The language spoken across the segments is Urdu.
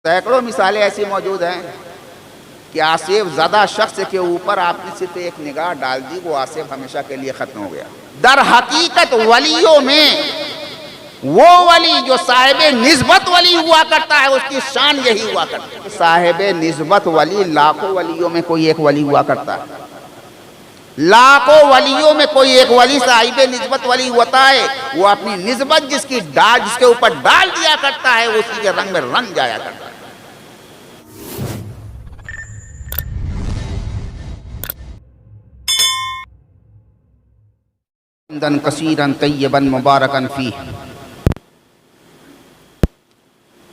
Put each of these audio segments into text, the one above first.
سینکڑوں مثالیں ایسی موجود ہیں کہ آصف زدہ شخص کے اوپر آپ نے صرف ایک نگاہ ڈال دی، وہ آصف ہمیشہ کے لیے ختم ہو گیا۔ در حقیقت ولیوں میں وہ ولی جو صاحب نسبت ولی ہوا کرتا ہے، اس کی شان یہی ہوا کرتا ہے۔ صاحب نسبت ولی لاکھوں ولیوں میں کوئی ایک ولی ہوا کرتا ہے، لاکھوں ولیوں میں کوئی ایک ولی صاحب نسبت ولی ہوتا ہے۔ وہ اپنی نسبت جس کے اوپر ڈال دیا کرتا ہے، اسی کے رنگ میں رنگ جایا کرتا ہے۔ حمداً کثیراً طیباً مبارکاً فیہ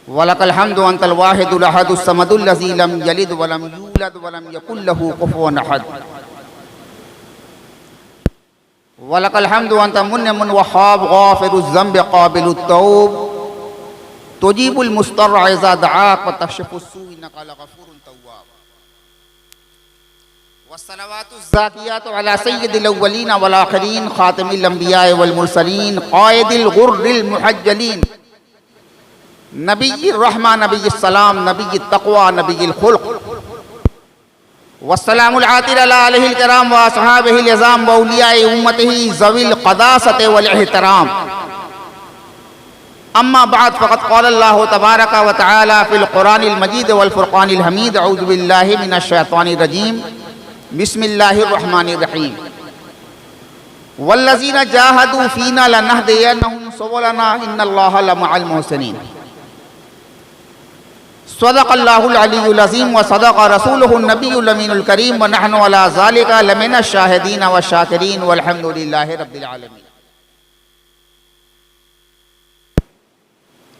وَلَكَ الْحَمْدُ وَأَنْتَ الْوَاحِدُ الْأَحَدُ الصَّمَدُ الَّذِي لَمْ يَلِدْ وَلَمْ يُولَدْ وَلَمْ يَكُنْ لَهُ كُفُوًا أَحَدٌ وَلَكَ الْحَمْدُ وَأَنْتَ مُنْعِمٌ وَهَّابٌ غَافِرُ الذَّنبِ قَابِلُ التَّوْبِ تُجِيبُ الْمُضْطَرَّ إِذَا دَعَاكَ وَتَكْشِفُ السُّوءَ إِنَّكَ لَغَفُورٌ تواب۔ والصلوات الزاکیات علی سید الاولین والآخرین خاتم الانبیاء والمرسلین قائد الغر المحجلین نبی الرحمہ نبی السلام نبی التقوی نبی الخلق والسلام العاطر علی آلہ الکرام واصحابہ العظام واولیاء امتہ ذوی القداسۃ والاحترام۔ اما بعد فقد قال اللہ تبارک و تعالی فی القرآن المجید والفرقان الحمید اعوذ باللہ من الشیطان الرجیم بسم اللہ الرحمن الرحیم والذین جاہدوا فینا لنہدینہم سبلنا ان اللہ لمع المحسنین۔ صدق اللہ العلی العظیم وصدق رسولہ النبی الامین الکریم ونحن علی ذالک لمن الشاہدین والشاکرین والحمد للہ رب العالمین۔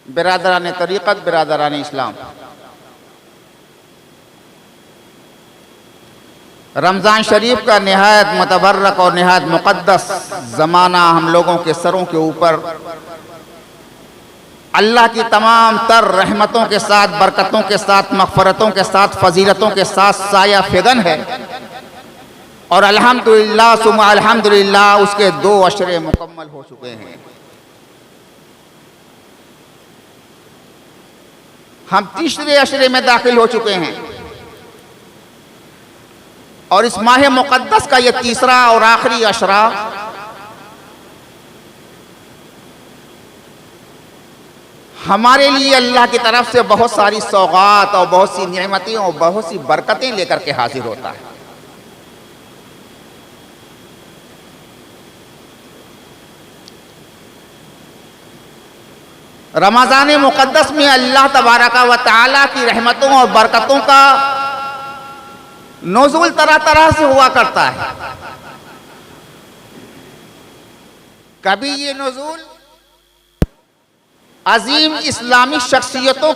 برادران طریقت، برادران اسلام، رمضان شریف کا نہایت متبرک اور نہایت مقدس زمانہ ہم لوگوں کے سروں کے اوپر اللہ کی تمام تر رحمتوں کے ساتھ، برکتوں کے ساتھ، مغفرتوں کے ساتھ، فضیلتوں کے ساتھ سایہ فگن ہے، اور الحمدللہ ثم الحمدللہ اس کے 2 عشرے مکمل ہو چکے ہیں۔ ہم تیسرے عشرے میں داخل ہو چکے ہیں، اور اس ماہ مقدس کا یہ تیسرا اور آخری عشرہ ہمارے لیے اللہ کی طرف سے بہت ساری سوغات اور بہت سی نعمتیں اور بہت سی برکتیں لے کر کے حاضر ہوتا ہے۔ رمضان مقدس میں اللہ تبارک و تعالیٰ کی رحمتوں اور برکتوں کا نزول طرح طرح سے ہوا کرتا ہے۔ کبھی یہ نزول عظیم اسلامی شخصیتوں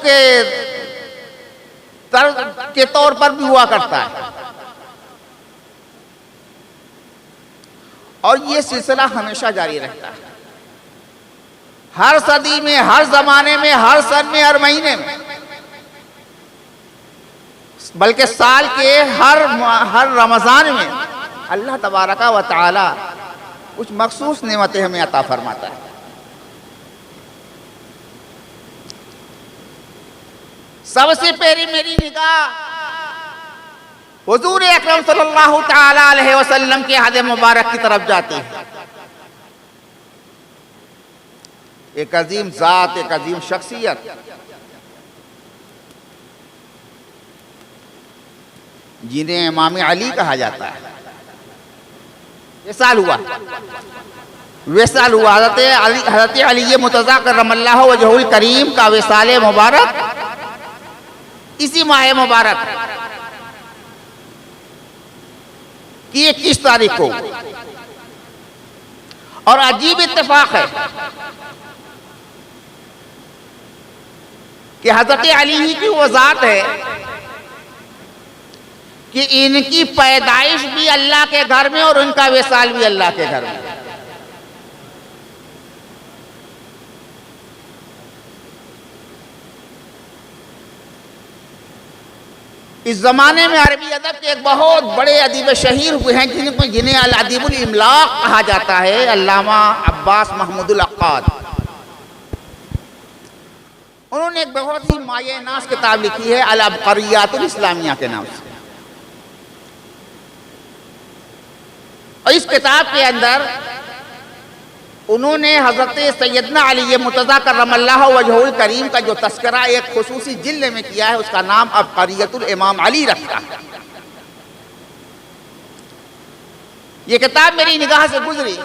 کے طور پر بھی ہوا کرتا ہے، اور یہ سلسلہ ہمیشہ جاری رہتا ہے، ہر صدی میں، ہر زمانے میں، ہر سن میں، ہر مہینے میں، بلکہ سال کے ہر رمضان میں اللہ تبارک و تعالی کچھ مخصوص نعمتیں ہمیں عطا فرماتا ہے۔ سب سے پہلی میری نگاہ حضور اکرم صلی اللہ تعالی علیہ وسلم کے عہد مبارک کی طرف جاتی ہے۔ ایک عظیم ذات، ایک عظیم شخصیت، جنہیں امام علی کہا جاتا ہے۔ وصال ہوا حضرت علی مرتضیٰ کرم اللہ وجہہ الکریم کا وصال مبارک اسی ماہ مبارک کی 21 تاریخ کو، اور عجیب اتفاق ہے کہ حضرت علی ہی کی وہ ذات ہے کہ ان کی پیدائش بھی اللہ کے گھر میں اور ان کا وصال بھی اللہ کے گھر میں۔ اس زمانے میں عربی ادب کے ایک بہت بڑے ادیب شہیر ہوئے ہیں جنہیں الادیب الاملاق کہا جاتا ہے، علامہ عباس محمود العقاد۔ انہوں نے ایک بہت ہی مایہ ناز کتاب لکھی ہے العبقریات الاسلامیہ کے نام سے، اور اس کتاب کے اندر انہوں نے حضرت سیدنا علی مرتضیٰ کرم اللہ وجہہ الکریم کا جو تذکرہ ایک خصوصی جلد میں کیا ہے، اس کا نام عبقریت الامام علی رکھا ہے۔ یہ کتاب میری نگاہ سے گزری،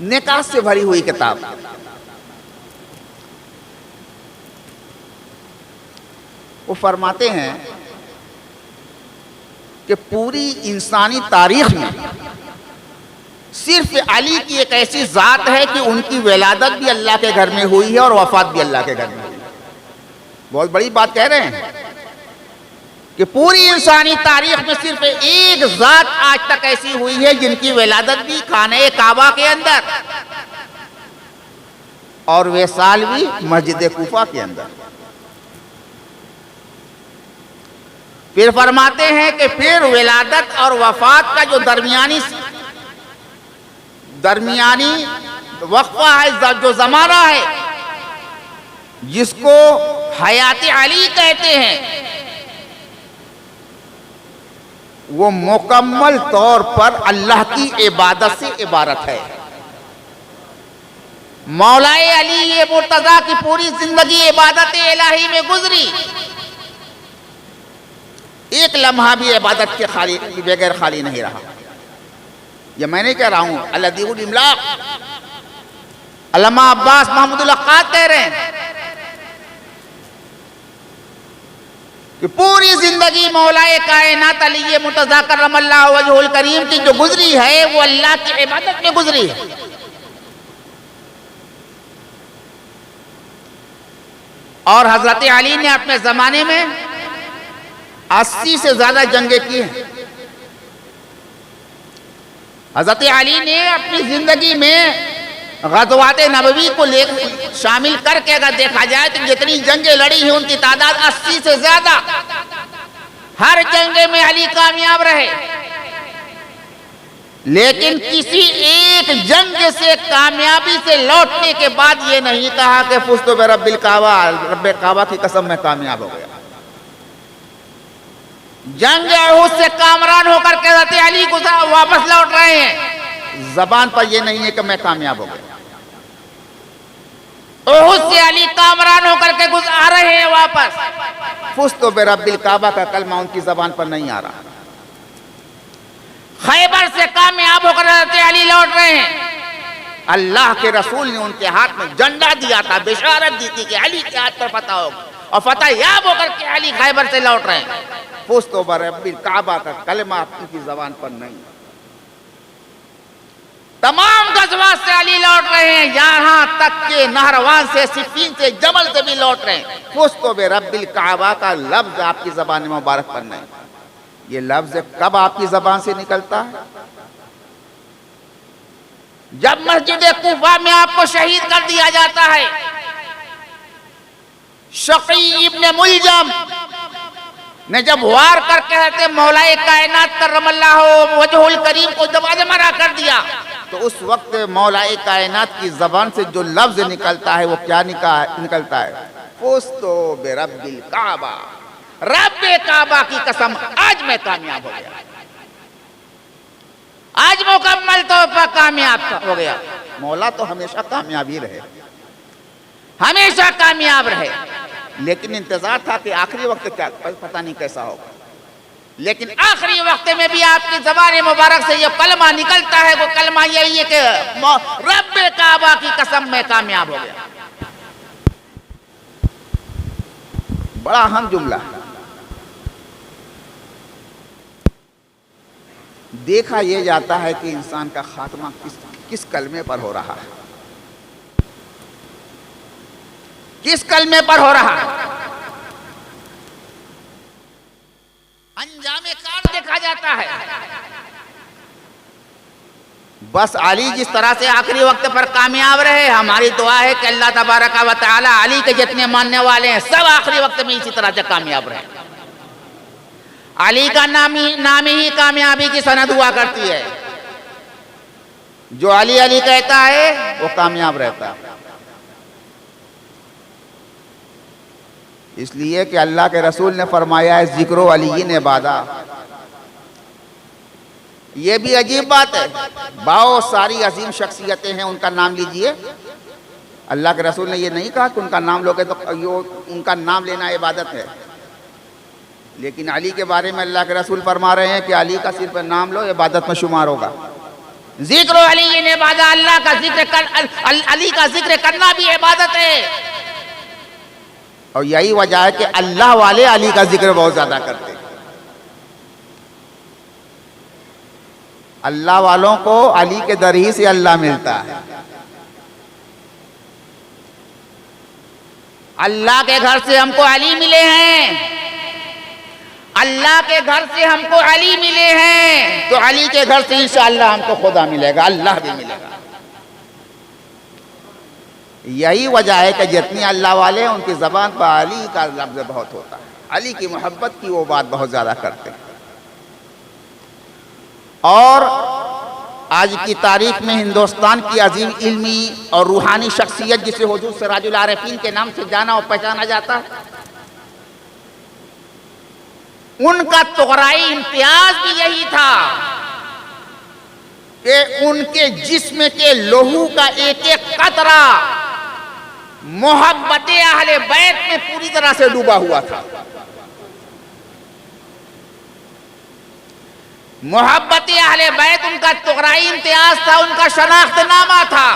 نکات سے بھری ہوئی کتاب، وہ فرماتے ہیں کہ پوری انسانی تاریخ میں صرف علی کی ایک ایسی ذات ہے کہ ان کی ولادت بھی اللہ کے گھر میں ہوئی ہے اور وفات بھی اللہ کے گھر میں ہوئی ہے۔ بہت بڑی بات کہہ رہے ہیں کہ پوری انسانی تاریخ میں صرف ایک ذات آج تک ایسی ہوئی ہے جن کی ولادت بھی خانہ کعبہ کے اندر اور وصال بھی مسجد کوفہ کے اندر۔ پھر فرماتے ہیں کہ پھر ولادت اور وفات کا جو درمیانی وقفہ ہے، جو زمانہ ہے، جس کو حیات علی کہتے ہیں، وہ مکمل طور پر اللہ کی عبادت سے عبارت ہے۔ مولا علی مرتضیٰ کی پوری زندگی عبادت الہی میں گزری، ایک لمحہ بھی عبادت کے بغیر خالی نہیں رہا۔ یہ میں نہیں کہہ رہا ہوں، الذی الاملاق علامہ عباس محمود الاقاد کہہ رہے ہیں کہ پوری زندگی مولا کائنات علی مرتضیٰ کرم اللہ وجہہ الکریم کی جو گزری ہے وہ اللہ کی عبادت میں گزری ہے۔ اور حضرت علی نے اپنے زمانے میں 80 سے زیادہ جنگیں کی ہیں۔ حضرت علی نے اپنی زندگی میں غزوات نبوی کو شامل کر کے اگر دیکھا جائے تو جتنی جنگیں لڑی ہیں ان کی تعداد 80 سے زیادہ۔ ہر جنگ میں علی کامیاب رہے، لیکن کسی ایک جنگ سے کامیابی سے لوٹنے کے بعد یہ نہیں کہا کہ فزت برب الکعبہ، رب کعبہ کی قسم میں کامیاب ہو گیا۔ جنگ احد سے کامران ہو کر کے حضرت علی کو واپس لوٹ رہے ہیں، زبان پر یہ نہیں ہے کہ میں کامیاب ہو گیا۔ احد سے علی کامران ہو کر کے آ رہے ہیں واپس، فزت برب الکعبہ کا کلمہ ان کی زبان پر نہیں آ رہا۔ خیبر سے کامیاب ہو کر حضرت علی لوٹ رہے ہیں، اللہ کے رسول نے ان کے ہاتھ میں جھنڈا دیا تھا، بشارت دی تھی کہ علی کے ہاتھ پر فتح ہوگا، اور فتح یاب ہو کر کے علی خیبر سے لوٹ رہے ہیں۔ فزت برب الکعبہ کا کلمہ ان کی زبان پر نہیں۔ تمام غزوات سے علی لوٹ رہے ہیں، یہاں تک کہ نہروان سے، صفین سے، جمل سے بھی لوٹ رہے ہیں۔ فزت برب الکعبہ کا لفظ آپ کی زبان مبارک پر نہیں۔ یہ لفظ کب آپ کی زبان سے نکلتا ہے؟ جب مسجد کوفہ میں آپ کو شہید کر دیا جاتا ہے۔ شقی ابن ملجم نے جب وار کر کے حضرت مولا کائنات کرم اللہ وجہہ الکریم کو جب ادمرہ کر دیا، تو اس وقت مولا کائنات کی زبان سے جو لفظ نکلتا ہے وہ کیا نکلتا ہے؟ فزت برب الکعبہ، رب کعبہ کی قسم آج میں کامیاب ہو گیا، آج مکمل طور پر کامیاب ہو گیا۔ مولا تو ہمیشہ کامیاب ہی رہے، ہمیشہ کامیاب رہے، لیکن انتظار تھا کہ آخری وقت کیا پتہ نہیں کیسا ہوگا۔ لیکن آخری وقت میں بھی آپ کی زبان مبارک سے یہ کلمہ نکلتا ہے، وہ کلمہ یہی ہے کہ رب کعبہ کی قسم میں کامیاب ہو گیا۔ بڑا اہم جملہ ہے۔ دیکھا یہ جاتا ہے کہ انسان کا خاتمہ کس کلمے پر ہو رہا ہے، کس کلمے پر ہو رہا ہے، انجام کار دیکھا جاتا ہے۔ بس علی جس طرح سے آخری وقت پر کامیاب رہے، ہماری دعا ہے کہ اللہ تبارک و تعالی علی کے جتنے ماننے والے ہیں سب آخری وقت میں اسی طرح سے کامیاب رہے۔ علی کا نام ہی کامیابی کی سند ہوا کرتی ہے۔ جو علی علی کہتا ہے وہ کامیاب رہتا ہے۔ اس لیے کہ اللہ کے رسول نے فرمایا ہے ذکر و علیین عبادہ. یہ بھی عجیب بات ہے، بہت ساری عظیم شخصیتیں ہیں، ان کا نام لیجئے. اللہ کے رسول نے یہ نہیں کہا کہ ان کا نام لوگے تو ان کا نام لینا عبادت ہے. لیکن علی کے بارے میں اللہ کے رسول فرما رہے ہیں کہ علی کا صرف نام لو عبادت میں شمار ہوگا. ذکر و علی عبادت، اللہ کا علی کا ذکر کرنا بھی عبادت ہے. اور یہی وجہ ہے کہ اللہ والے علی کا ذکر بہت زیادہ کرتے ہیں. اللہ والوں کو علی کے در ہی سے اللہ ملتا ہے. اللہ کے گھر سے ہم کو علی ملے ہیں، اللہ کے گھر سے ہم کو علی ملے ہیں، تو علی کے گھر سے انشاءاللہ ہم کو خدا ملے گا، اللہ بھی ملے گا. یہی وجہ ہے کہ جتنے اللہ والے ہیں ان کی زبان پر علی کا لفظ بہت ہوتا ہے، علی کی محبت کی وہ بات بہت زیادہ کرتے ہیں. اور آج کی تاریخ میں ہندوستان کی عظیم علمی اور روحانی شخصیت جسے حضور سراج العارفین کے نام سے جانا اور پہچانا جاتا ہے، ان کا طغرائی امتیاز بھی یہی تھا کہ ان کے جسم کے لہو کا ایک ایک قطرہ محبت اہل بیت میں پوری طرح سے ڈوبا ہوا تھا. محبت اہل بیت ان کا طغرائی امتیاز تھا، ان کا شناخت نامہ تھا.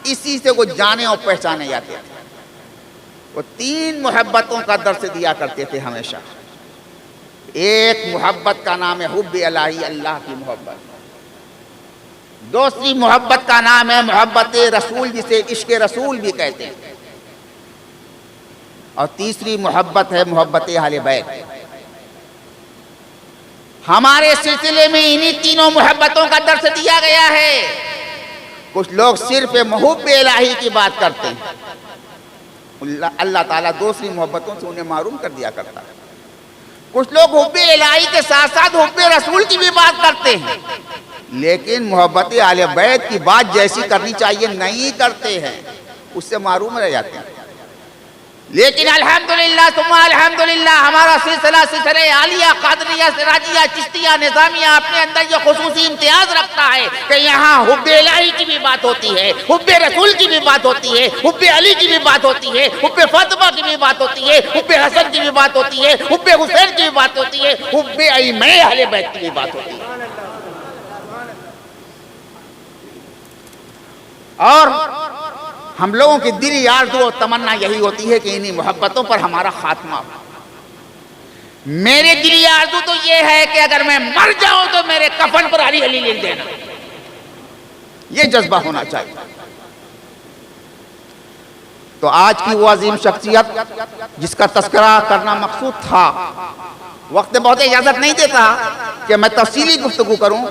اسی سے وہ جانے اور پہچانے جاتے تھے. وہ 3 محبتوں کا درس دیا کرتے تھے ہمیشہ. ایک محبت کا نام ہے حب الہی، اللہ کی محبت. دوسری محبت کا نام ہے محبت رسول، جسے عشق رسول بھی کہتے ہیں. اور تیسری محبت ہے محبت اہل بیت. ہمارے سلسلے میں انہی تینوں محبتوں کا درس دیا گیا ہے. کچھ لوگ صرف محب الہی کی بات کرتے ہیں، اللہ تعالیٰ دوسری محبتوں سے انہیں محروم کر دیا کرتا ہے. کچھ لوگ حب الہی کے ساتھ ساتھ حب رسول کی بھی بات کرتے ہیں، لیکن محبت اہل بیت کی بات جیسی کرنی چاہیے نہیں کرتے ہیں، اس سے محروم رہ جاتے ہیں. لیکن الحمدللہ ثم الحمدللہ ہمارا سلسلہ عالیہ قادریہ سراجیہ چشتیہ نظامیہ اپنے اندر یہ خصوصی امتیاز رکھتا ہے کہ یہاں حب الہی کی بھی بات ہوتی ہے، حب رسول کی بھی بات ہوتی ہے، حب علی کی بھی بات ہوتی ہے، حب فاطمہ کی بھی بات ہوتی ہے، حب حسن کی بھی بات ہوتی ہے، حب حسین کی بھی بات ہوتی ہے، حب ائمہ اہل بیت کی بھی بات ہوتی ہے. اور ہم لوگوں کی دلی آرزو اور تمنا یہی ہوتی ہے کہ انہی محبتوں پر ہمارا خاتمہ ہو. میرے دلی آرزو تو یہ ہے کہ اگر میں مر جاؤں تو میرے کفن پر علی علی لکھ دینا. یہ جذبہ ہونا چاہیے. تو آج کی وہ عظیم شخصیت جس کا تذکرہ کرنا مقصود تھا، وقت بہت اجازت نہیں دیتا کہ میں تفصیلی گفتگو کروں،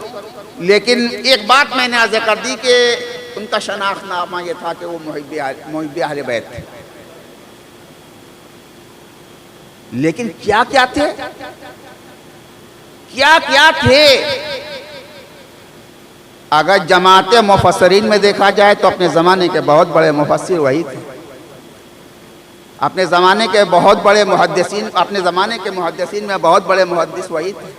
لیکن ایک بات میں نے عرض کر دی کہ ان کا شناخت نامہ یہ تھا کہ وہ محب اہل بیت تھے. لیکن کیا کیا تھے؟ کیا کیا تھے؟ اگر جماعت مفسرین میں دیکھا جائے تو اپنے زمانے کے بہت بڑے مفسر وہی تھے. اپنے زمانے کے بہت بڑے محدثین، اپنے زمانے کے محدثین میں بہت بڑے محدث وہی تھے.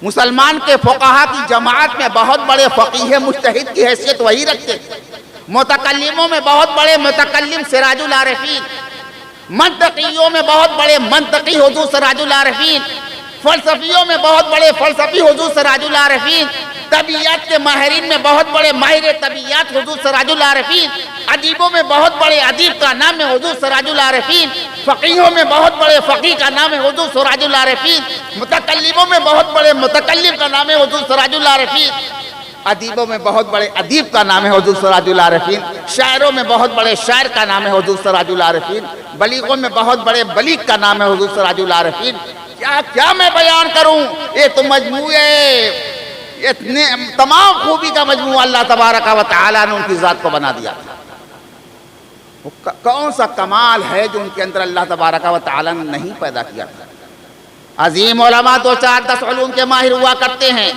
مسلمان کے فقہا کی جماعت میں بہت بڑے فقیہ مجتہد کی حیثیت وہی رکھتے تھے. متکلموں میں بہت بڑے متکلم سراج العارفین، منطقیوں میں بہت بڑے منطقی حضور سراج العارفین، فلسفیوں میں بہت بڑے فلسفی حضور سراج العارفین، طبیعت کے ماہرین میں بہت بڑے ماہر طبیعت حضور سراج العارفین، ادیبوں میں بہت بڑے ادیب کا نام ہے حضور سراج العارفین، فقیہوں میں بہت بڑے فقیہ کا نام ہے حضور سراج العارفین، متکلموں میں بہت بڑے متکلم کا نام ہے حضور سراج العارفین، ادیبوں میں بہت بڑے ادیب کا نام ہے حضور سراج العارفین، شاعروں میں بہت بڑے شاعر کا نام ہے حضور سراج العارفین، بلیغوں میں بہت بڑے بلیغ کا نام ہے حضور سراج العارفین. کیا میں بیان کروں؟ یہ تو مجموعے اتنے تمام خوبی کا مجموعہ اللہ تبارک و تعالیٰ نے ان کی ذات کو بنا دیا. کون سا کمال ہے جو ان کے اندر اللہ تبارک و تعالیٰ نے نہیں پیدا کیا تھا؟ عظیم علماء 2 4 10 علوم کے ماہر ہوا کرتے ہیں.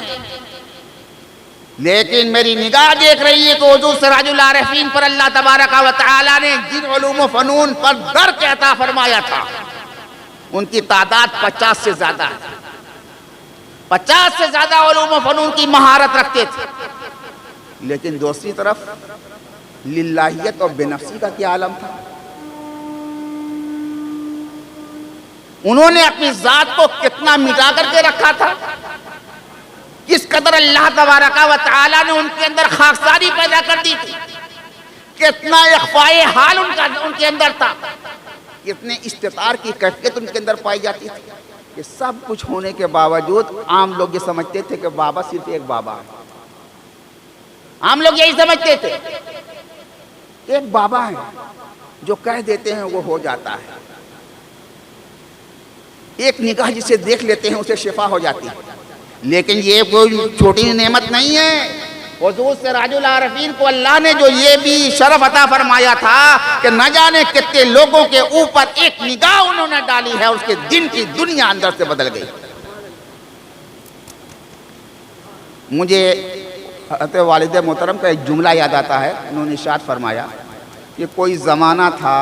لیکن میری نگاہ دیکھ رہی ہے کہ حضور سراج العارفین پر اللہ تبارک و تعالیٰ نے جن علوم و فنون پر درک عطا فرمایا تھا ان کی تعداد 50 سے زیادہ ہے. 50 سے زیادہ علوم و فنون کی مہارت رکھتے تھے. لیکن دوسری طرف للہیت اور بے نفسی کا کیا عالم تھا. انہوں نے اپنی ذات کو کتنا مٹا کر کے رکھا تھا، کس قدر اللہ تبارک و تعالیٰ نے ان کے اندر خاکساری پیدا کر دی تھی، کتنا اخفائے حال ان کے اندر تھا، کتنے استتار کی کیفیت ان کے اندر پائی جاتی تھی. کہ سب کچھ ہونے کے باوجود عام لوگ یہ سمجھتے تھے کہ بابا صرف ایک بابا ہے. عام لوگ یہی سمجھتے تھے ایک بابا ہے جو کہہ دیتے ہیں وہ ہو جاتا ہے، ایک نگاہ جسے دیکھ لیتے ہیں اسے شفا ہو جاتی ہے. لیکن یہ کوئی چھوٹی نعمت نہیں ہے. حضور سراج العارفین کو اللہ نے جو یہ بھی شرف عطا فرمایا تھا کہ نہ جانے کتنے لوگوں کے اوپر ایک نگاہ انہوں نے ڈالی ہے، اس کے دن کی دنیا اندر سے بدل گئی. مجھے حضرت والد محترم کا ایک جملہ یاد آتا ہے. انہوں نے ارشاد فرمایا کہ کوئی زمانہ تھا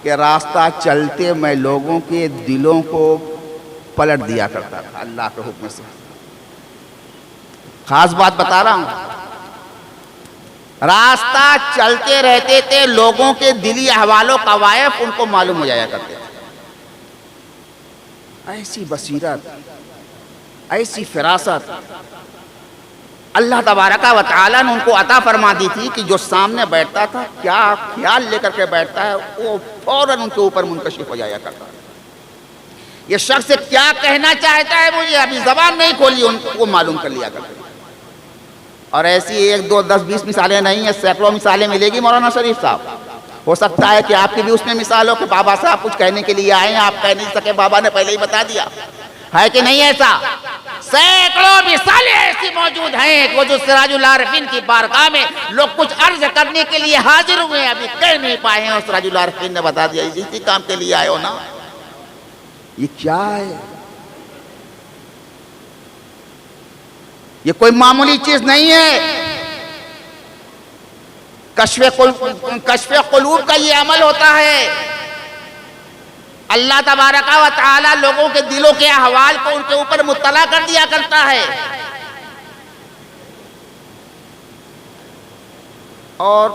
کہ راستہ چلتے میں لوگوں کے دلوں کو پلٹ دیا کرتا تھا اللہ کے حکم سے. خاص بات بتا رہا ہوں، راستہ چلتے رہتے تھے، لوگوں کے دلی احوال و قوائف ان کو معلوم ہو جایا کرتے تھے. ایسی بصیرت، ایسی فراست اللہ تبارک و تعالیٰ نے ان کو عطا فرما دی تھی کہ جو سامنے بیٹھتا تھا کیا خیال لے کر کے بیٹھتا ہے وہ فوراً ان کے اوپر منکشف ہو جایا کرتا. یہ شخص کیا کہنا چاہتا ہے مجھے ابھی زبان نہیں کھولی، ان کو معلوم کر لیا کرتے. اور ایسی 1 2 10 20 مثالیں نہیں ہیں، سینکڑوں مثالیں ملے گی مولانا شریف صاحب. ہو سکتا ہے کہ آپ کی بھی اس میں مثال ہو کہ بابا صاحب کچھ کہنے کے لیے آئے ہیں، آپ کہہ نہیں سکے، بابا نے پہلے ہی بتا دیا. ہے کہ نہیں ایسا؟ سینکڑوں مثالیں ایسی موجود ہیں کہ جو سراج العارفین کی بارگاہ میں لوگ کچھ عرض کرنے کے لیے حاضر ہوئے ہیں، ابھی کہہ نہیں پائے ہیں، اور سراج العارفین نے بتا دیا اسی کام کے لیے آئے ہو نا. یہ کیا ہے؟ یہ کوئی معمولی چیز نہیں ہے. کشف قلوب کا یہ عمل ہوتا ہے. اللہ تبارک و تعالی لوگوں کے دلوں کے احوال کو ان کے اوپر مطلع کر دیا کرتا ہے. اور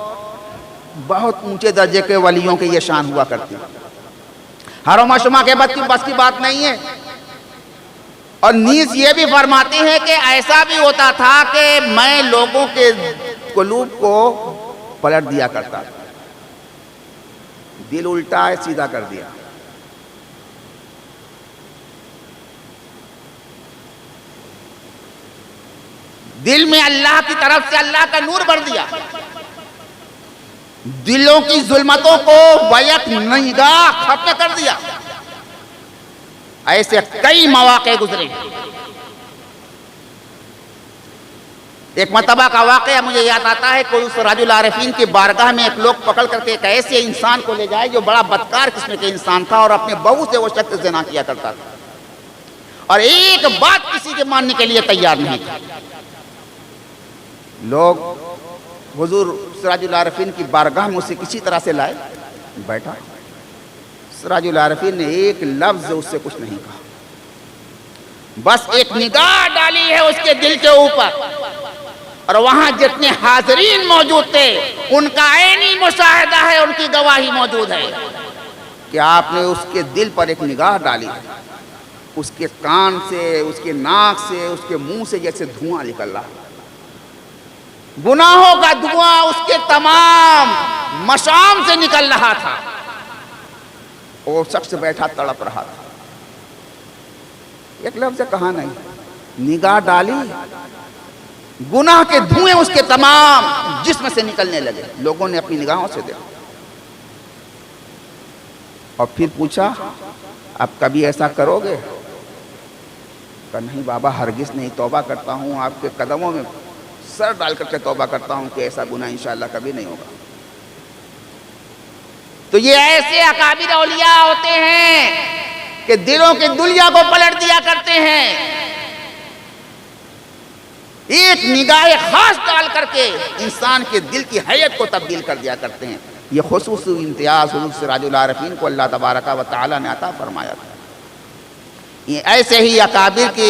بہت اونچے درجے کے ولیوں کے یہ شان ہوا کرتی ہے. حرم شما کے بس کی بات نہیں ہے. اور نیز یہ بھی فرماتے ہیں کہ ایسا بھی ہوتا تھا کہ میں لوگوں کے قلوب کو پلٹ دیا کرتا تھا، دل الٹا ہے سیدھا کر دیا. دل میں اللہ کی طرف سے اللہ کا نور بھر دیا، دلوں کی ظلمتوں کو بیک نگاہ ختم کر دیا. ایسے کئی مواقع گزرے. ایک مرتبہ کا واقعہ مجھے یاد آتا ہے کہ سراج العارفین کی بارگاہ میں ایک لوگ پکڑ کر کے ایک ایسے انسان کو لے جائے جو بڑا بدکار قسم کے انسان تھا اور اپنے بہو سے وہ شخص زنا کیا کرتا تھا اور ایک بات کسی کے ماننے کے لیے تیار نہیں تھا. لوگ حضور سراج العارفین کی بارگاہ میں اسے کسی طرح سے لائے. بیٹھا. سراج العارفین نے ایک لفظ اس سے کچھ نہیں کہا، بس ایک نگاہ ڈالی ہے اس کے دل کے اوپر. اور وہاں جتنے حاضرین موجود تھے ان کا عینی مشاہدہ ہے، ان کی گواہی موجود ہے کہ آپ نے اس کے دل پر ایک نگاہ ڈالی. اس کے کان سے، اس کے ناک سے، اس کے منہ سے جیسے دھواں نکل رہا، گناہوں کا دھواں اس کے تمام مشام سے نکل رہا تھا. وہ شخص بیٹھا تڑپ رہا تھا. ایک لفظ کہا نہیں، نگاہ ڈالی، گناہ کے دھوئیں اس کے تمام جسم سے نکلنے لگے. لوگوں نے اپنی نگاہوں سے دیکھا اور پھر پوچھا اب کبھی ایسا کرو گے؟ کہا نہیں بابا ہرگز نہیں، توبہ کرتا ہوں، آپ کے قدموں میں سر ڈال کر کے توبہ کرتا ہوں کہ ایسا گناہ انشاءاللہ کبھی نہیں ہوگا. تو یہ ایسے اکابر اولیاء ہوتے ہیں کہ دلوں کے دنیا کو پلٹ دیا کرتے ہیں. ایک نگاہ خاص ڈال کر کے انسان کے دل کی حیت کو تبدیل کر دیا کرتے ہیں۔ یہ خصوصی امتیاز حضور سراج العارفین کو اللہ تبارک و تعالی نے عطا فرمایا تھا۔ یہ ایسے ہی اکابر کے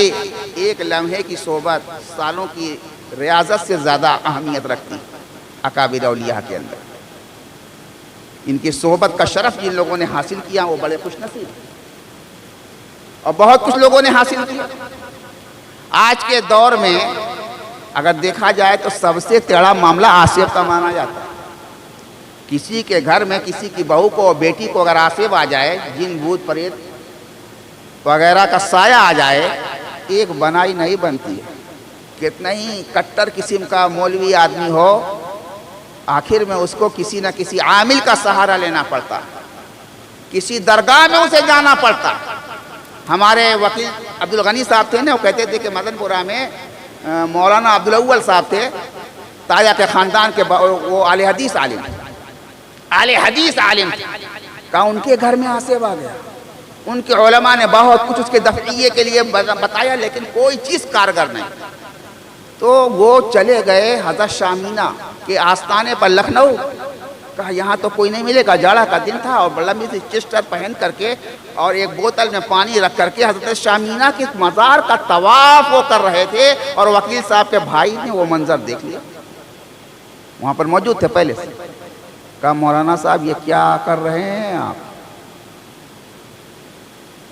ایک لمحے کی صحبت سالوں کی ریاضت سے زیادہ اہمیت رکھتی اکابر اولیاء کے اندر۔ ان کی صحبت کا شرف جن لوگوں نے حاصل کیا وہ بڑے خوش نصیب، اور بہت کچھ لوگوں نے حاصل کیا۔ آج کے دور میں اگر دیکھا جائے تو سب سے ٹیڑھا معاملہ آصف کا مانا جاتا ہے۔ کسی کے گھر میں کسی کی بہو کو اور بیٹی کو اگر آصف آ جائے، جن بھوت پریت وغیرہ کا سایہ آ جائے، ایک بنائی نہیں بنتی ہے۔ کتنا ہی کٹر قسم کا مولوی آدمی ہو، آخر میں اس کو کسی نہ کسی عامل کا سہارا لینا پڑتا، کسی درگاہ میں اسے جانا پڑتا۔ ہمارے وکیل عبدالغنی صاحب تھے نا، وہ کہتے تھے کہ مدن پورہ میں مولانا عبدالاول صاحب تھے، تایا کے خاندان کے، وہ اہل حدیث عالم تھے، کہا ان کے گھر میں آصف آ گیا۔ ان کے علماء نے بہت کچھ اس کے دفعیے کے لیے بتایا، لیکن کوئی چیز کارگر نہیں۔ تو وہ چلے گئے حضرت شامینہ کے آستانے پر لکھنؤ، کہا یہاں تو کوئی نہیں ملے گا۔ جاڑا کا دن تھا اور لمبی سی چسٹر پہن کر کے اور ایک بوتل میں پانی رکھ کر کے حضرت شامینہ کے مزار کا طواف وہ کر رہے تھے، اور وکیل صاحب کے بھائی نے وہ منظر دیکھ لیا، وہاں پر موجود تھے پہلے سے۔ کہا مولانا صاحب یہ کیا کر رہے ہیں آپ؟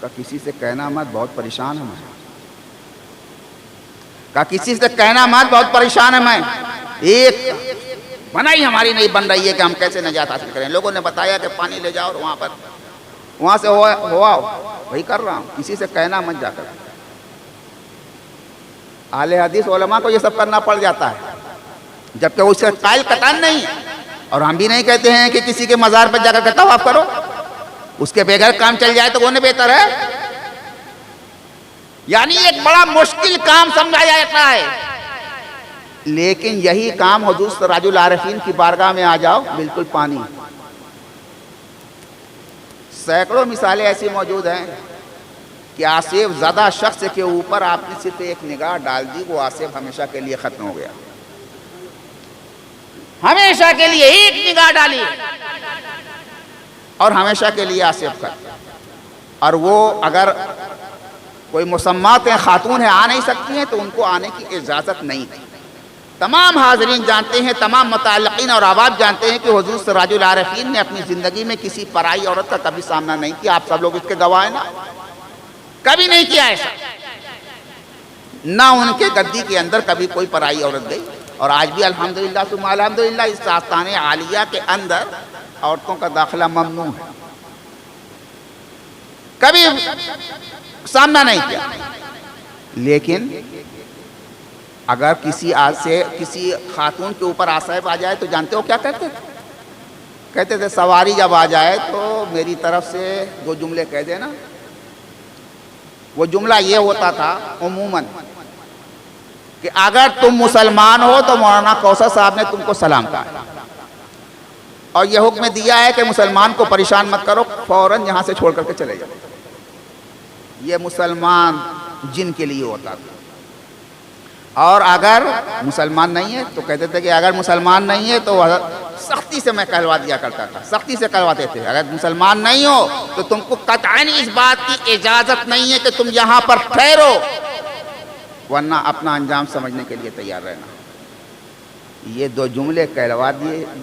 کہا کسی سے کہنا مت، بہت پریشان ہوں میں۔ کہا کسی سے کہنا مت، بہت پریشان ہے میں، ایک بنائی ہماری نہیں بن رہی ہے کہ ہم کیسے نجات حاصل کریں۔ لوگوں نے بتایا کہ پانی لے جاؤ اور وہاں سے ہوا وہی کر رہا ہوں، کسی سے کہنا مت جا کر۔ اہل حدیث علماء کو یہ سب کرنا پڑ جاتا ہے، جبکہ اس سے قائل قطعاً نہیں ہے، اور ہم بھی نہیں کہتے ہیں کہ کسی کے مزار پر جا کر کے طواف کرو، اس کے بغیر کام چل جائے تو وہ بہتر ہے۔ یعنی ایک بڑا مشکل کام سمجھا جاتا ہے، لیکن یہی کام حضور سراج العارفین کی بارگاہ میں آ جاؤ، بالکل پانی۔ سینکڑوں مثالیں ایسی موجود ہیں کہ آصف زدہ شخص کے اوپر آپ نے صرف ایک نگاہ ڈال دی، وہ آصف ہمیشہ کے لیے ختم ہو گیا۔ ہمیشہ کے لیے ایک نگاہ ڈالی اور ہمیشہ کے لیے آصف ختم۔ اور وہ اگر کوئی مسمات ہیں، خاتون ہیں، آ نہیں سکتی ہیں تو ان کو آنے کی اجازت نہیں تھی۔ تمام حاضرین جانتے ہیں، تمام متعلقین اور احباب جانتے ہیں کہ حضور سراج العارفین نے اپنی زندگی میں کسی پرائی عورت کا کبھی سامنا نہیں کیا۔ آپ سب لوگ اس کے گواہ ہیں نا، کبھی نہیں کیا ایسا، نہ ان کے گدی کے اندر کبھی کوئی پرائی عورت گئی۔ اور آج بھی الحمدللہ ثم الحمدللہ اس آستانِ عالیہ کے اندر عورتوں کا داخلہ ممنوع ہے، کبھی سامنا نہیں کیا۔ لیکن اگر کسی خاتون کے اوپر آصف آ جائے تو جانتے ہو کیا کہتے تھے؟ کہتے تھے سواری جب آ جائے تو میری طرف سے 2 جملے کہہ دینا۔ وہ جملہ یہ ہوتا تھا عموماً کہ اگر تم مسلمان ہو تو مولانا کوثر صاحب نے تم کو سلام کہا ہے، اور یہ حکم دیا ہے کہ مسلمان کو پریشان مت کرو، فوراً یہاں سے چھوڑ کر کے چلے جاؤ۔ یہ مسلمان جن کے لیے ہوتا تھا۔ اور اگر مسلمان نہیں ہے تو کہتے تھے کہ اگر مسلمان نہیں ہے تو سختی سے میں کہلوا دیا کرتا تھا، سختی سے کہلواتے تھے، اگر مسلمان نہیں ہو تو تم کو قطعاً اس بات کی اجازت نہیں ہے کہ تم یہاں پر ٹھہرو، ورنہ اپنا انجام سمجھنے کے لیے تیار رہنا۔ یہ 2 جملے کہلوا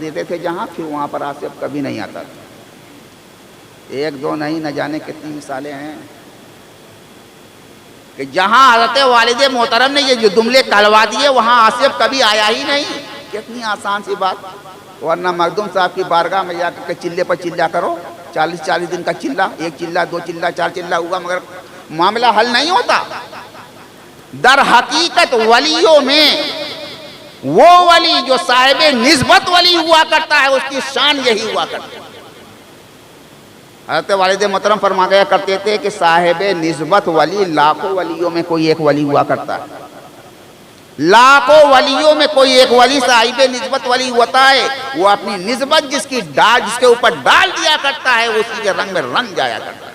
دیتے تھے جہاں، پھر وہاں پر آصف کبھی نہیں آتا تھا۔ 1 2 نہیں، نہ جانے کتنی مثالیں ہیں کہ جہاں حضرت والد محترم نے یہ جو جملے کہلوا دیے وہاں آصف کبھی آیا ہی نہیں۔ کتنی آسان سی بات، ورنہ مخدوم صاحب کی بارگاہ میں جا کر چلے پر چلا کرو، 40 دن کا چلا، 1 چلا 2 چلا 4 چلا ہوا، مگر معاملہ حل نہیں ہوتا۔ در حقیقت ولیوں میں وہ ولی جو صاحب نسبت ولی ہوا کرتا ہے، اس کی شان یہی ہوا کرتی ہے۔ حضرت والد محترم فرما گیا کرتے تھے کہ صاحب نسبت ولی لاکھوں ولیوں میں کوئی ایک ولی ہوا کرتا ہے، لاکھوں ولیوں میں کوئی ایک ولی صاحب نسبت ولی ہوتا ہے۔ وہ اپنی نسبت جس کے اوپر ڈال دیا کرتا ہے، اسی کے رنگ میں رنگ جایا کرتا ہے۔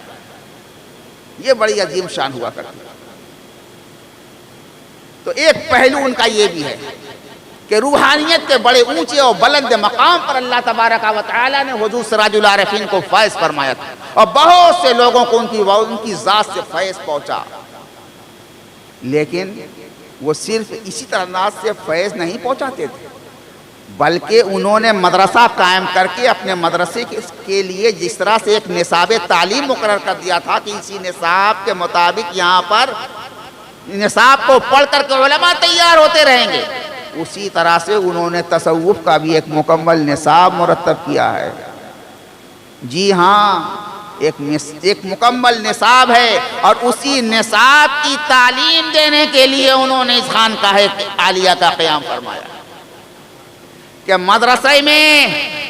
یہ بڑی عظیم شان ہوا کرتی ہے۔ تو ایک پہلو ان کا یہ بھی ہے کہ روحانیت کے بڑے اونچے اور بلند مقام پر اللہ تبارک و تعالی نے حضور سراج العارفین کو فیض فرمایا تھا، اور بہت سے لوگوں کو ان کی ذات سے فیض پہنچا، لیکن وہ صرف اسی طرح سے فیض نہیں پہنچاتے تھے، بلکہ انہوں نے مدرسہ قائم کر کے اپنے مدرسے کے لیے جس طرح سے ایک نصاب تعلیم مقرر کر دیا تھا کہ اسی نصاب کے مطابق یہاں پر نصاب کو پڑھ کر کے علماء تیار ہوتے رہیں گے، اسی طرح سے انہوں نے تصوف کا بھی ایک مکمل نصاب مرتب کیا ہے۔ جی ہاں، ایک مکمل نصاب ہے، اور اسی نصاب کی تعلیم دینے کے لیے انہوں نے اس خانقاہ عالیہ کا قیام فرمایا کہ مدرسے میں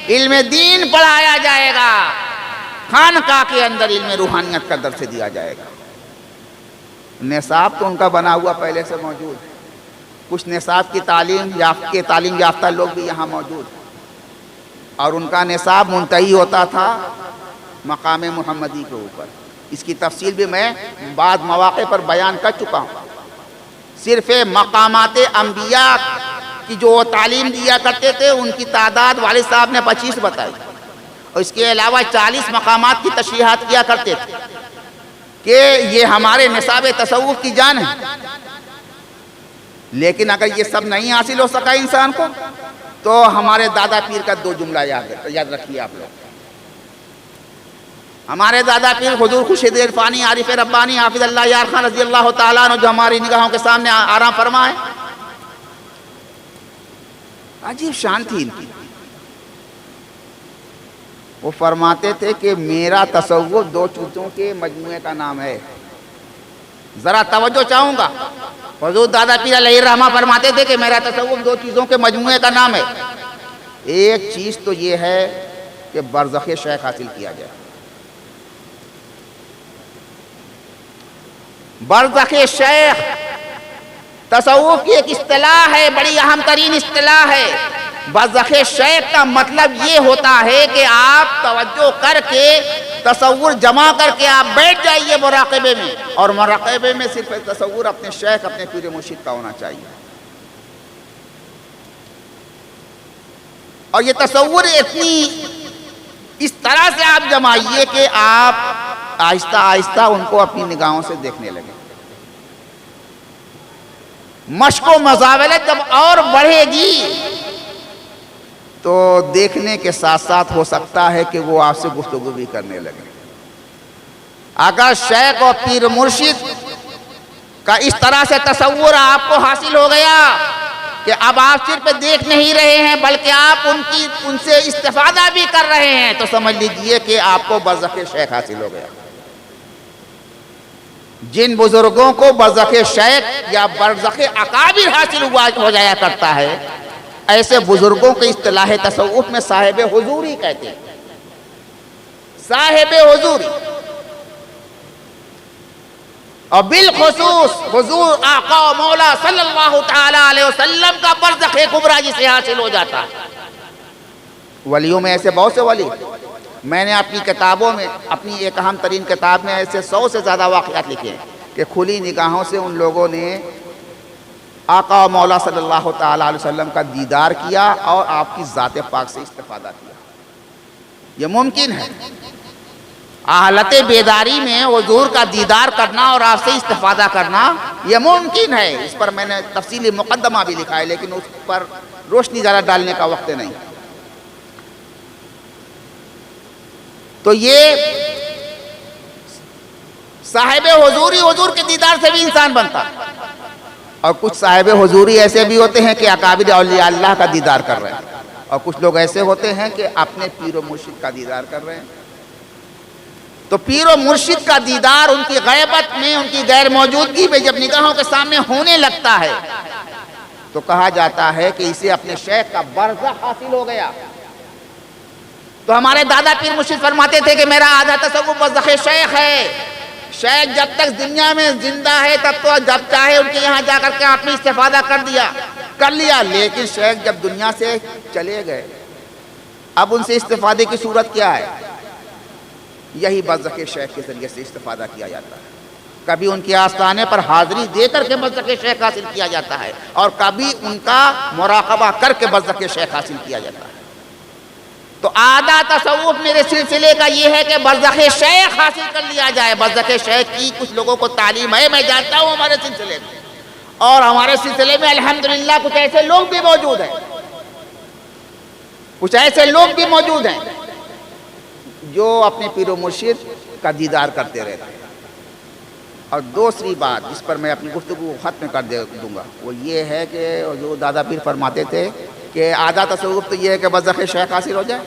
علم دین پڑھایا جائے گا، خانقاہ کے اندر علم روحانیت کا درس دیا جائے گا۔ نصاب تو ان کا بنا ہوا پہلے سے موجود ہے، کچھ نصاب کی تعلیم یافتہ لوگ بھی یہاں موجود ہیں، اور ان کا نصاب منتہی ہوتا تھا مقام محمدی کے اوپر۔ اس کی تفصیل بھی میں بعض مواقع پر بیان کر چکا ہوں۔ صرف مقامات انبیاء کی جو تعلیم دیا کرتے تھے ان کی تعداد والد صاحب نے 25 بتائی، اور اس کے علاوہ 40 مقامات کی تشریحات کیا کرتے تھے کہ یہ ہمارے نصاب تصوف کی جان ہے۔ لیکن اگر یہ سب نہیں حاصل ہو سکا انسان کو، تو ہمارے دادا پیر کا 2 جملہ یاد رکھیے آپ لوگ۔ ہمارے دادا پیر حضور خورشید عرفانی عارف ربانی حافظ اللہ یار خان رضی اللہ تعالیٰ عنہ جو ہماری نگاہوں کے سامنے آرام فرمائے، عجیب شان تھی ان کی۔ وہ فرماتے تھے کہ میرا تصوف 2 چیزوں کے مجموعے کا نام ہے۔ ذرا توجہ چاہوں گا، حضور دادا پیر علیہ الرحمہ فرماتے تھے کہ میرا تصوف 2 چیزوں کے مجموعے کا نام ہے۔ ایک چیز تو یہ ہے کہ برزخ شیخ حاصل کیا جائے۔ برزخ شیخ تصوف کی ایک اصطلاح ہے، بڑی اہم ترین اصطلاح ہے۔ برزخ شیخ کا مطلب یہ ہوتا ہے کہ آپ توجہ کر کے تصور جمع کر کے آپ بیٹھ جائیے مراقبے میں، اور مراقبے میں صرف تصور اپنے شیخ اپنے پیر مرشد کا ہونا چاہیے۔ اور یہ تصور اس طرح سے آپ جمائیے کہ آپ آہستہ آہستہ ان کو اپنی نگاہوں سے دیکھنے لگیں۔ مشق و مزاولت جب اور بڑھے گی تو دیکھنے کے ساتھ ساتھ ہو سکتا ہے کہ وہ آپ سے گفتگو بھی کرنے لگے۔ اگر شیخ اور پیر مرشد کا اس طرح سے تصور آپ کو حاصل ہو گیا کہ اب آپ صرف دیکھ نہیں رہے ہیں بلکہ آپ ان سے استفادہ بھی کر رہے ہیں، تو سمجھ لیجئے کہ آپ کو برزخ شیخ حاصل ہو گیا۔ جن بزرگوں کو برزخ شیخ یا برزخ اکابر حاصل ہو جایا کرتا ہے، ایسے بزرگوں کے اصطلاح تصوف میں صاحب حضوری کہتے ہیں۔ صاحب حضوری، اور بالخصوص حضور آقا و مولا صلی اللہ تعالی علیہ وسلم کا برزخ کبریٰ جسے حاصل ہو جاتا ہے۔ ولیوں میں ایسے بہت سے ولی، میں نے اپنی کتابوں میں، اپنی ایک اہم ترین کتاب میں ایسے 100 سے زیادہ واقعات لکھے ہیں کہ کھلی نگاہوں سے ان لوگوں نے آقا و مولا صلی اللہ تعالی علیہ وسلم کا دیدار کیا اور آپ کی ذات پاک سے استفادہ کیا۔ یہ ممکن ہے، حالت بیداری میں حضور کا دیدار کرنا اور آپ سے استفادہ کرنا یہ ممکن ہے۔ اس پر میں نے تفصیلی مقدمہ بھی لکھا ہے، لیکن اس پر روشنی زیادہ ڈالنے کا وقت نہیں۔ تو یہ صاحب حضوری، حضور کے دیدار سے بھی انسان بنتا ہے، اور کچھ صاحب حضوری ایسے بھی ہوتے ہیں کہ اکابر اولیاء اللہ کا دیدار کر رہے ہیں، اور کچھ لوگ ایسے ہوتے ہیں کہ اپنے پیر و مرشد کا دیدار کر رہے ہیں۔ تو پیر و مرشد کا دیدار ان کی غیبت میں، ان کی غیر موجودگی میں جب نگاہوں کے سامنے ہونے لگتا ہے تو کہا جاتا ہے کہ اسے اپنے شیخ کا برزخ حاصل ہو گیا۔ تو ہمارے دادا پیر مرشد فرماتے تھے کہ میرا آدھا تصوف برزخ شیخ ہے۔ شیخ جب تک دنیا میں زندہ ہے تب تو جب چاہے ان کے یہاں جا کر کے آپ نے استفادہ کر لیا، لیکن شیخ جب دنیا سے چلے گئے، اب ان سے استفادے کی صورت کیا ہے؟ یہی برزخ شیخ کے ذریعے سے استفادہ کیا جاتا ہے۔ کبھی ان کے آستانے پر حاضری دے کر کے برزخ شیخ حاصل کیا جاتا ہے، اور کبھی ان کا مراقبہ کر کے برزخ شیخ حاصل کیا جاتا ہے۔ تو آدھا تصوف میرے سلسلے کا یہ ہے کہ برزخ شیخ حاصل کر لیا جائے۔ برزخ شیخ کی کچھ لوگوں کو تعلیم ہے، میں جانتا ہوں ہمارے سلسلے میں، اور ہمارے سلسلے میں الحمدللہ کچھ ایسے لوگ بھی موجود ہیں، کچھ ایسے لوگ بھی موجود ہیں جو اپنے پیر و مرشد کا دیدار کرتے رہتے ہیں۔ اور دوسری بات جس پر میں اپنی گفتگو ختم کر دوں گا وہ یہ ہے کہ جو دادا پیر فرماتے تھے کہ آدھا تصوف تو یہ ہے کہ برزخ شیخ حاصل ہو جائے،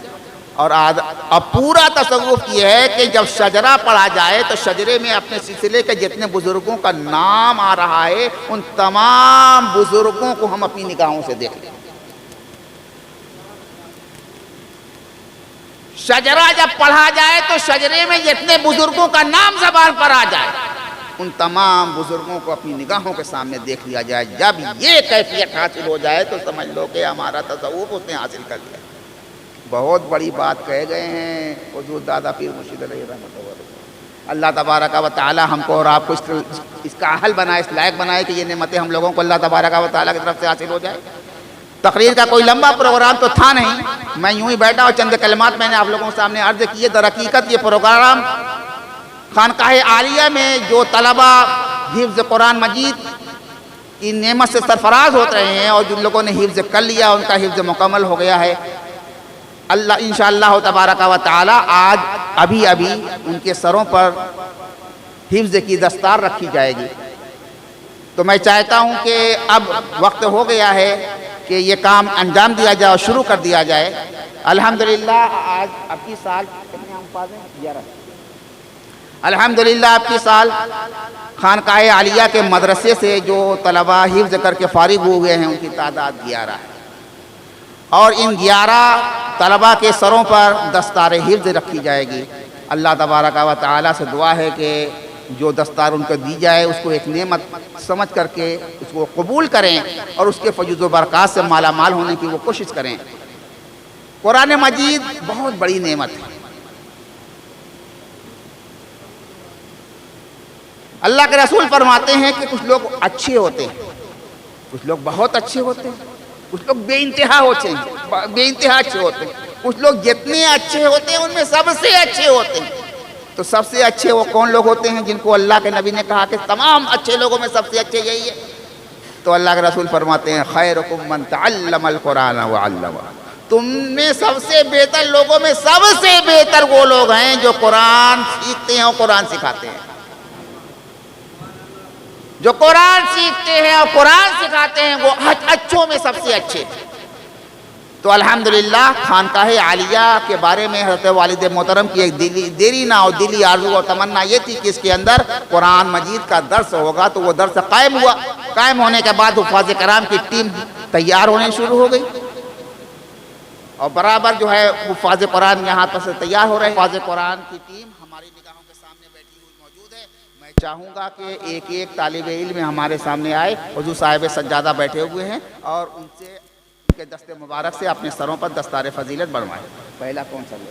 اور اب پورا تصوف یہ ہے کہ جب شجرہ پڑھا جائے تو شجرے میں اپنے سلسلے کے جتنے بزرگوں کا نام آ رہا ہے ان تمام بزرگوں کو ہم اپنی نگاہوں سے دیکھ لیں۔ شجرہ جب پڑھا جائے تو شجرے میں جتنے بزرگوں کا نام زبان پر آ جائے ان تمام بزرگوں کو اپنی نگاہوں کے سامنے دیکھ لیا جائے۔ جب یہ کیفیت حاصل ہو جائے تو سمجھ لو کہ ہمارا تصوف اس نے حاصل کر لیا۔ بہت بڑی بات کہہ گئے ہیں حضور دادا پیر مرشد علیہ رحمۃ اللہ۔ اللہ تبارک و تعالی ہم کو اور آپ کو اس کا اہل بنائے، اس لائق بنائے کہ یہ نعمتیں ہم لوگوں کو اللہ تبارک و تعالی کی طرف سے حاصل ہو جائے۔ تقریر کا کوئی لمبا پروگرام تو تھا نہیں، میں یوں ہی بیٹھا اور چند کلمات میں نے آپ لوگوں کے سامنے عرض کیے۔ در حقیقت یہ پروگرام خانقاہ عالیہ میں جو طلبہ حفظ قرآن مجید کی نعمت سے سرفراز ہوتے رہے ہیں اور جن لوگوں نے حفظ کر لیا ان کا حفظ مکمل ہو گیا ہے، اللہ انشاءاللہ تبارک و تعالی آج ابھی ان کے سروں پر حفظ کی دستار رکھی جائے گی۔ تو میں چاہتا ہوں کہ اب وقت ہو گیا ہے کہ یہ کام انجام دیا جائے اور شروع کر دیا جائے۔ الحمدللہ آج اب کی سال کتنے الفاظ ہیں؟ 11۔ الحمدللہ اب کی سال خانقاہ عالیہ کے مدرسے سے جو طلبہ حفظ کر کے فارغ ہوئے ہیں ان کی تعداد 11 ہے، اور ان 11 طلبہ کے سروں پر دستار حفظ رکھی جائے گی۔ اللہ تبارک و تعالی سے دعا ہے کہ جو دستار ان کو دی جائے اس کو ایک نعمت سمجھ کر کے اس کو قبول کریں اور اس کے فیض و برکات سے مالا مال ہونے کی وہ کوشش کریں۔ قرآن مجید بہت بڑی نعمت ہے۔ اللہ کے رسول فرماتے ہیں کہ کچھ لوگ اچھے ہوتے ہیں، کچھ لوگ بہت اچھے ہوتے ہیں، کچھ لوگ بے انتہا ہوتے ہیں، بے انتہا اچھے ہوتے ہیں، کچھ لوگ جتنے اچھے ہوتے ہیں ان میں سب سے اچھے ہوتے ہیں۔ تو سب سے اچھے وہ کون لوگ ہوتے ہیں جن کو اللہ کے نبی نے کہا کہ تمام اچھے لوگوں میں سب سے اچھے یہی ہے؟ تو اللہ کے رسول فرماتے ہیں خیرکم من تعلم القرآن وعلمہ، تم میں سب سے بہتر لوگوں میں سب سے بہتر وہ لوگ ہیں جو قرآن سیکھتے ہیں اور قرآن سکھاتے ہیں، جو قرآن سیکھتے ہیں اور قرآن سکھاتے ہیں وہ اچھوں میں سب سے اچھے۔ تو الحمدللہ خانقاہ عالیہ کے بارے میں حضرت والد محترم کی ایک دیرینہ اور دلی آرزو اور تمنا یہ تھی کہ اس کے اندر قرآن مجید کا درس ہوگا، تو وہ درس قائم ہوا۔ قائم ہونے کے بعد حفاظ کرام کی ٹیم تیار ہونے شروع ہو گئی، اور برابر جو ہے حفاظ قرآن یہاں پر سے تیار ہو رہے ہیں۔ حفاظ قرآن کی ٹیم ہماری نگاہوں کے سامنے بیٹھی ہوئی موجود ہے۔ میں چاہوں گا کہ ایک ایک طالب علم ہمارے سامنے آئے، حضور صاحب سجادہ بیٹھے ہوئے ہیں، اور ان سے کے دست مبارک سے اپنے سروں پر دستار فضیلت بنوائے۔ پہلا کون سا لے؟